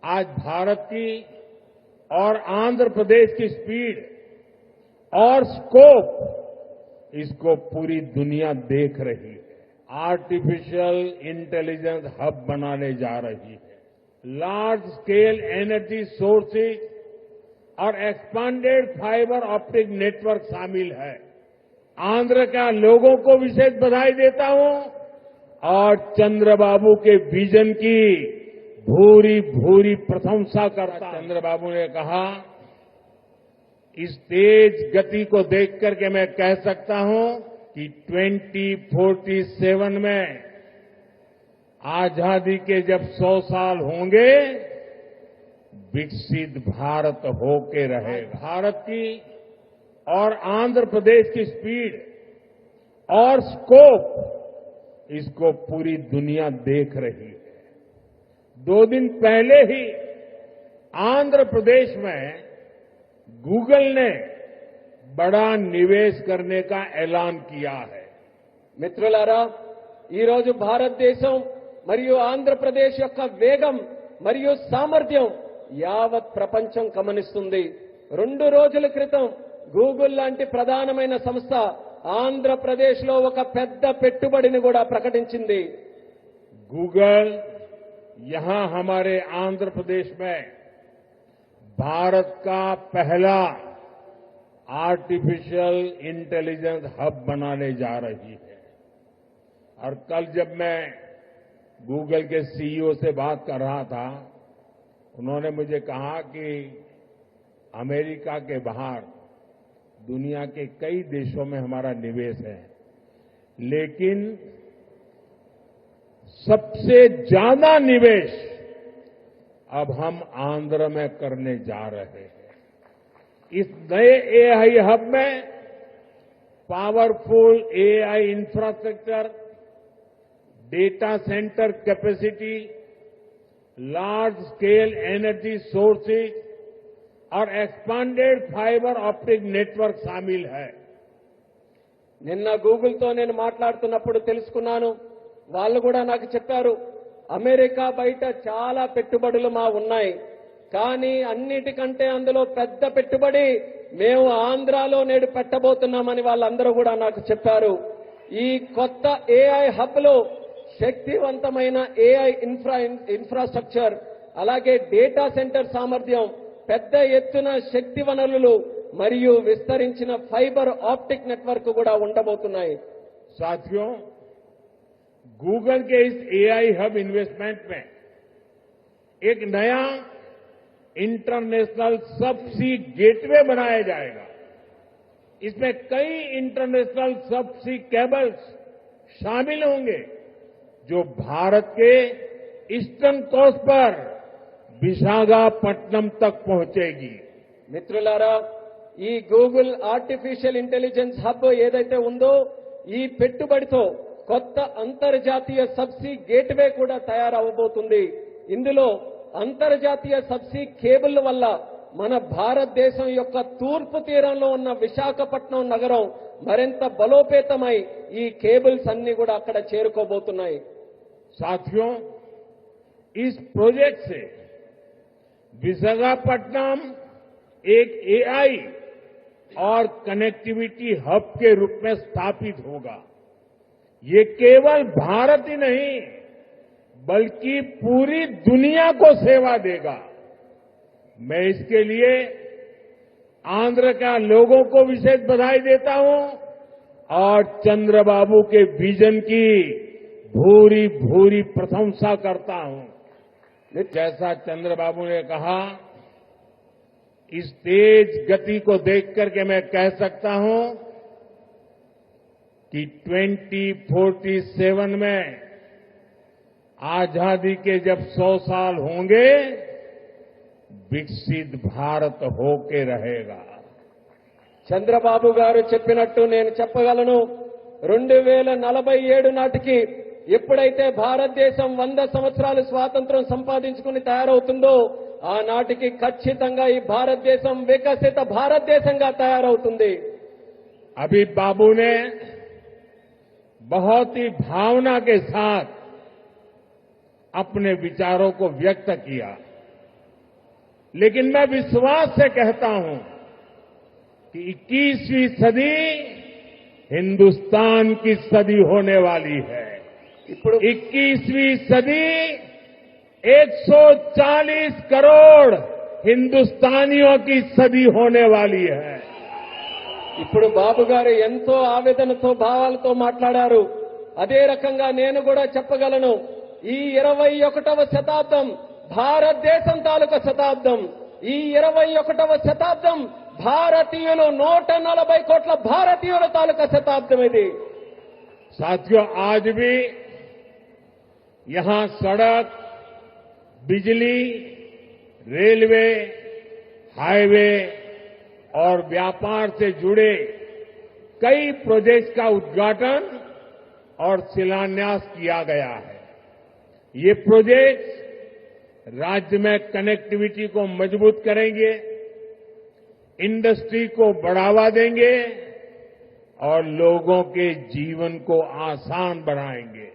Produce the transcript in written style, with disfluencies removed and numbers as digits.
आज भारत की और आंध्र प्रदेश की स्पीड और स्कोप इसको पूरी दुनिया देख रही है। आर्टिफिशियल इंटेलिजेंस हब बनाने जा रही है। लार्ज स्केल एनर्जी सोर्सेज और एक्सपांडेड फाइबर ऑप्टिक नेटवर्क शामिल है। आंध्र के लोगों को विशेष बधाई देता हूं और चंद्रबाबू के विजन की भूरी भूरी प्रशंसा करता हूं। चंद्रबाबू ने कहा, इस तेज गति को देख करके मैं कह सकता हूं कि 2047 में आजादी के जब 100 साल होंगे, विकसित भारत होके रहेगा। भारत की और आंध्र प्रदेश की स्पीड और स्कोप इसको पूरी दुनिया देख रही है। 2 दिन पहले ही आंध्र प्रदेश में गूगल ने बड़ा निवेश करने का ऐलान किया है। మిత్రులారా, ఈ రోజు భారతదేశం మరియు ఆంధ్రప్రదేశ్ యొక్క వేగం మరియు సామర్థ్యం యావత్ ప్రపంచం గమనిస్తుంది. 2 రోజుల క్రితం గూగుల్ లాంటి ప్రధానమైన సంస్థ ఆంధ్రప్రదేశ్ లో ఒక పెద్ద పెట్టుబడిని కూడా ప్రకటించింది. गूगल यहां हमारे आंध्र प्रदेश में भारत का पहला आर्टिफिशियल इंटेलिजेंस हब बनाने जा रही है। और कल जब मैं गूगल के सीईओ से बात कर रहा था, उन्होंने मुझे कहा कि अमेरिका के बाहर दुनिया के कई देशों में हमारा निवेश है, लेकिन सबसे ज्यादा निवेश अब हम आंध्र में करने जा रहे हैं। इस नए एआई हब में powerful AI infrastructure, data centre capacity, large scale energy sources और एक्सपांडेड फाइबर ऑप्टिक नेटवर्क शामिल है। నిన్న గూగుల్తో నేను మాట్లాడుతున్నప్పుడు తెలుసుకున్నాను. వాళ్ళు కూడా నాకు చెప్పారు, అమెరికా బయట చాలా పెట్టుబడులు మా ఉన్నాయి, కానీ అన్నిటికంటే అందులో పెద్ద పెట్టుబడి మేము ఆంధ్రాలో నేడు పెట్టబోతున్నామని వాళ్ళందరూ కూడా నాకు చెప్పారు. ఈ కొత్త ఏఐ హబ్ లో శక్తివంతమైన ఏఐ ఇన్ఫ్రాస్ట్రక్చర్, అలాగే డేటా సెంటర్ సామర్థ్యం, పెద్ద ఎత్తున శక్తి వనరులు మరియు విస్తరించిన ఫైబర్ ఆప్టిక్ నెట్వర్క్ కూడా ఉండబోతున్నాయి. साथियों, गूगल के इस एआई हब इन्वेस्टमेंट में एक नया इंटरनेशनल सबसी गेटवे बनाया जाएगा। इसमें कई इंटरनेशनल सबसी केबल्स शामिल होंगे जो भारत के ईस्टर्न कोस्ट पर विशाखापट्टनम तक पहुंचेगी। మిత్రులారా, ఈ గూగుల్ ఆర్టిఫిషియల్ ఇంటెలిజెన్స్ హబ్ ఏదైతే ఉందో, ఈ పెట్టుబడితో కొత్త అంతర్జాతీయ సబ్సీ గేట్వే కూడా తయారవబోతుంది. ఇందులో అంతర్జాతీయ సబ్సీ కేబుల్ వల్ల మన భారతదేశం యొక్క తూర్పు తీరంలో ఉన్న విశాఖపట్నం నగరం మరింత బలోపేతమై ఈ కేబుల్స్ అన్ని కూడా అక్కడ చేరుకోబోతున్నాయి. साथियों, इस प्रोजेक्ट से विशाखापट्टनम एक एआई और कनेक्टिविटी हब के रूप में स्थापित होगा। ये केवल भारत ही नहीं बल्कि पूरी दुनिया को सेवा देगा। मैं इसके लिए आंध्र के लोगों को विशेष बधाई देता हूं और चंद्रबाबू के विजन की भूरी भूरी प्रशंसा करता हूं। जैसा चंद्रबाबू ने कहा, इस तेज गति को देख करके मैं कह सकता हूं कि 2047 में आजादी के जब 100 साल होंगे, विकसित भारत होके रहेगा। చంద్రబాబు గారు చెప్పినట్టు నేను చెప్పగలను. 2047 నాటికి ఎప్పుడైతే భారతదేశం 100 సంవత్సరాలు స్వాతంత్ర్యం సంపాదించుకుని తయారవుతుందో, ఆనాటికి ఖచ్చితంగా ఈ భారతదేశం వికసిత భారతదేశంగా తయారవుతుంది. अभी बाबू ने बहुत ही भावना के साथ अपने विचारों को व्यक्त किया। लेकिन मैं विश्वास से कहता हूं कि 21वीं सदी हिंदुस्तान की सदी होने वाली है। ఇప్పుడు 21वीं सदी 140 करोड़ हिंदुस्तानियों की सदी होने वाली है। ఇప్పుడు బాబు గారు ఎంతో ఆవేదనతో భావాలతో మాట్లాడారు. అదే రకంగా నేను కూడా చెప్పగలను, ఈ 21వ శతాబ్దం భారతదేశం తాలూకా శతాబ్దం. ఈ 21వ శతాబ్దం భారతీయులు 140 కోట్ల భారతీయుల తాలూకా శతాబ్దం ఇది. साथियों, आज भी यहां सड़क, बिजली, रेलवे, हाईवे और व्यापार से जुड़े कई प्रोजेक्ट्स का उद्घाटन और शिलान्यास किया गया है। ये प्रोजेक्ट्स राज्य में कनेक्टिविटी को मजबूत करेंगे, इंडस्ट्री को बढ़ावा देंगे और लोगों के जीवन को आसान बनाएंगे।